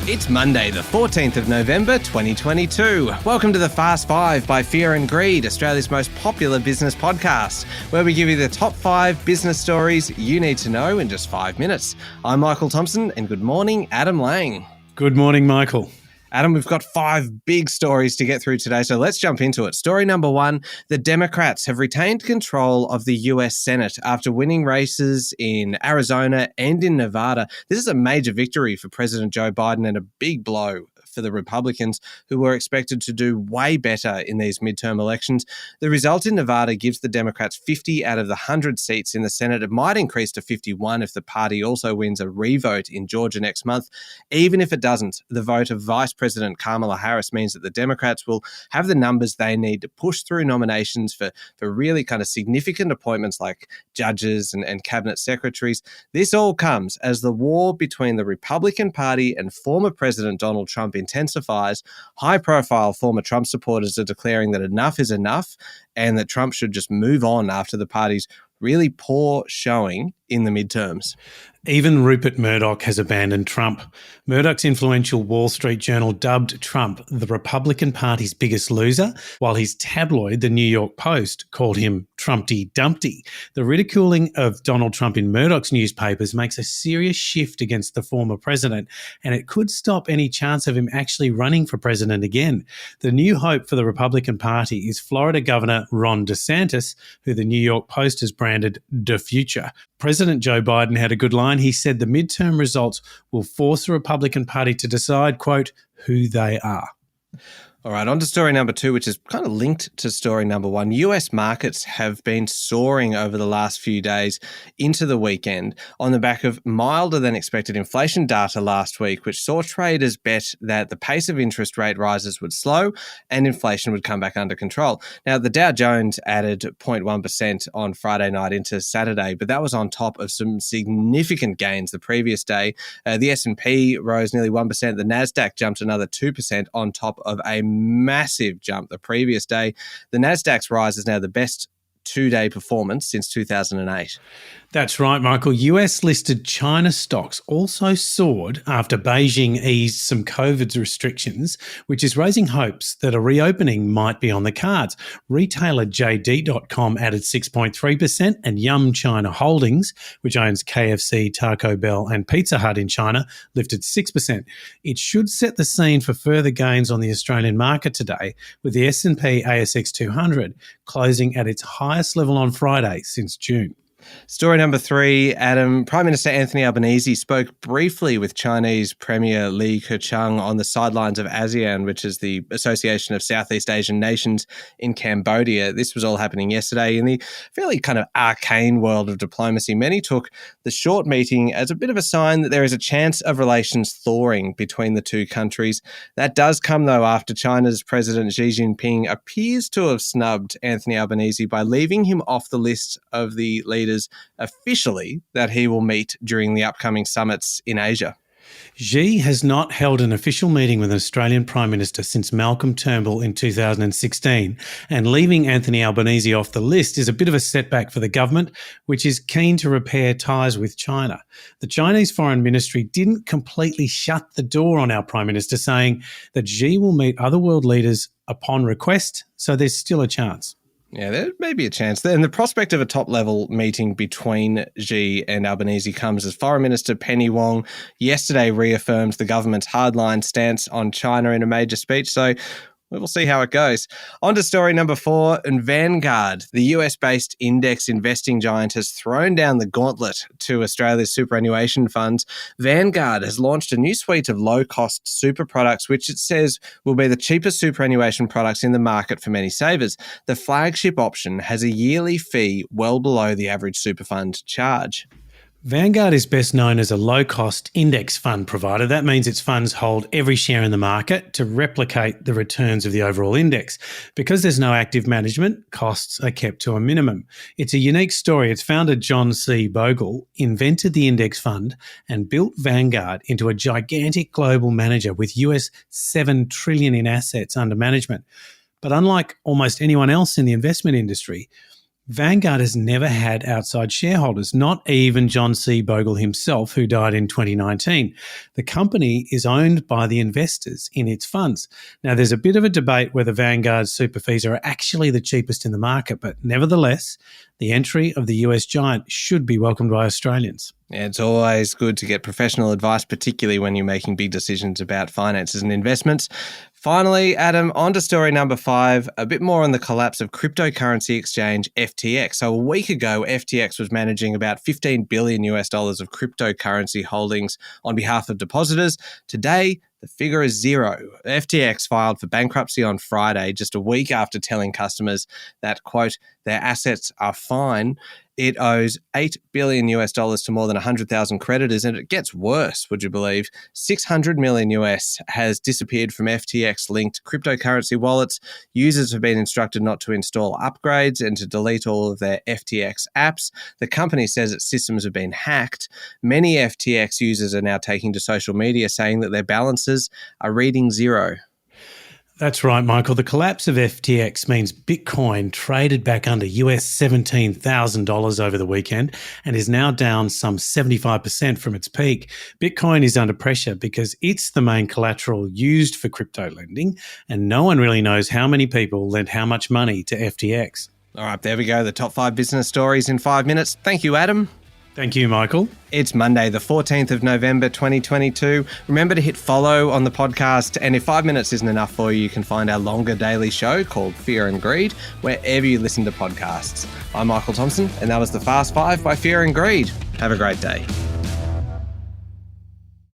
It's Monday, the 14th of November, 2022. Welcome to the Fast Five by Fear and Greed, Australia's most popular business podcast, where we give you the top 5 business stories you need to know in just 5 minutes. I'm Michael Thompson, and good morning, Adam Lang. Good morning, Michael. Adam, we've got 5 big stories to get through today, so let's jump into it. Story number 1, the Democrats have retained control of the US Senate after winning races in Arizona and in Nevada. This is a major victory for President Joe Biden and a big blow for the Republicans, who were expected to do way better in these midterm elections. The result in Nevada gives the Democrats 50 out of the 100 seats in the Senate. It might increase to 51 if the party also wins a revote in Georgia next month. Even if it doesn't, the vote of Vice President Kamala Harris means that the Democrats will have the numbers they need to push through nominations for really kind of significant appointments like judges and cabinet secretaries. This all comes as the war between the Republican Party and former President Donald Trump intensifies. High-profile former Trump supporters are declaring that enough is enough and that Trump should just move on after the party's really poor showing in the midterms. Even Rupert Murdoch has abandoned Trump. Murdoch's influential Wall Street Journal dubbed Trump the Republican Party's biggest loser, while his tabloid, the New York Post, called him Trumpty Dumpty. The ridiculing of Donald Trump in Murdoch's newspapers makes a serious shift against the former president, and it could stop any chance of him actually running for president again. The new hope for the Republican Party is Florida Governor Ron DeSantis, who the New York Post has branded the future. President Joe Biden had a good line. He said the midterm results will force the Republican Party to decide, quote, who they are. All right, on to story number 2, which is kind of linked to story number 1. US markets have been soaring over the last few days into the weekend on the back of milder than expected inflation data last week, which saw traders bet that the pace of interest rate rises would slow and inflation would come back under control. Now, the Dow Jones added 0.1% on Friday night into Saturday, but that was on top of some significant gains the previous day. The S&P rose nearly 1%. The NASDAQ jumped another 2% on top of a massive jump the previous day. The NASDAQ's rise is now the best 2-day performance since 2008. That's right, Michael. US-listed China stocks also soared after Beijing eased some COVID restrictions, which is raising hopes that a reopening might be on the cards. Retailer JD.com added 6.3%, and Yum China Holdings, which owns KFC, Taco Bell and Pizza Hut in China, lifted 6%. It should set the scene for further gains on the Australian market today, with the S&P ASX 200 closing at its highest level on Friday since June. Story number 3, Adam. Prime Minister Anthony Albanese spoke briefly with Chinese Premier Li Keqiang on the sidelines of ASEAN, which is the Association of Southeast Asian Nations in Cambodia. This was all happening yesterday in the fairly kind of arcane world of diplomacy. Many took the short meeting as a bit of a sign that there is a chance of relations thawing between the two countries. That does come, though, after China's President Xi Jinping appears to have snubbed Anthony Albanese by leaving him off the list of the leaders officially that he will meet during the upcoming summits in Asia. Xi has not held an official meeting with an Australian Prime Minister since Malcolm Turnbull in 2016, and leaving Anthony Albanese off the list is a bit of a setback for the government, which is keen to repair ties with China. The Chinese Foreign Ministry didn't completely shut the door on our Prime Minister, saying that Xi will meet other world leaders upon request, so there's still a chance. Yeah, there may be a chance. And the prospect of a top-level meeting between Xi and Albanese comes as Foreign Minister Penny Wong yesterday reaffirmed the government's hardline stance on China in a major speech. So we will see how it goes. On to story number 4, and Vanguard, the US-based index investing giant, has thrown down the gauntlet to Australia's superannuation funds. Vanguard has launched a new suite of low-cost super products, which it says will be the cheapest superannuation products in the market for many savers. The flagship option has a yearly fee well below the average super fund charge. Vanguard is best known as a low-cost index fund provider. That means its funds hold every share in the market to replicate the returns of the overall index. Because there's no active management, costs are kept to a minimum. It's a unique story. Its founder, John C. Bogle, invented the index fund and built Vanguard into a gigantic global manager with US $7 trillion in assets under management. But unlike almost anyone else in the investment industry, Vanguard has never had outside shareholders, not even John C. Bogle himself, who died in 2019. The company is owned by the investors in its funds. Now, there's a bit of a debate whether Vanguard's super fees are actually the cheapest in the market, but nevertheless, the entry of the US giant should be welcomed by Australians. Yeah, it's always good to get professional advice, particularly when you're making big decisions about finances and investments. Finally, Adam, on to story number 5, a bit more on the collapse of cryptocurrency exchange FTX. So a week ago, FTX was managing about $15 billion of cryptocurrency holdings on behalf of depositors. Today, the figure is zero. FTX filed for bankruptcy on Friday, just a week after telling customers that, quote, their assets are fine. It owes $8 billion to more than 100,000 creditors, and it gets worse, would you believe? $600 million has disappeared from FTX-linked cryptocurrency wallets. Users have been instructed not to install upgrades and to delete all of their FTX apps. The company says its systems have been hacked. Many FTX users are now taking to social media saying that their balances are reading zero. That's right, Michael. The collapse of FTX means Bitcoin traded back under US $17,000 over the weekend and is now down some 75% from its peak. Bitcoin is under pressure because it's the main collateral used for crypto lending, and no one really knows how many people lent how much money to FTX. All right, there we go. The top 5 business stories in 5 minutes. Thank you, Adam. Thank you, Michael. It's Monday, the 14th of November, 2022. Remember to hit follow on the podcast. And if 5 minutes isn't enough for you, you can find our longer daily show called Fear and Greed wherever you listen to podcasts. I'm Michael Thompson, and that was the Fast 5 by Fear and Greed. Have a great day.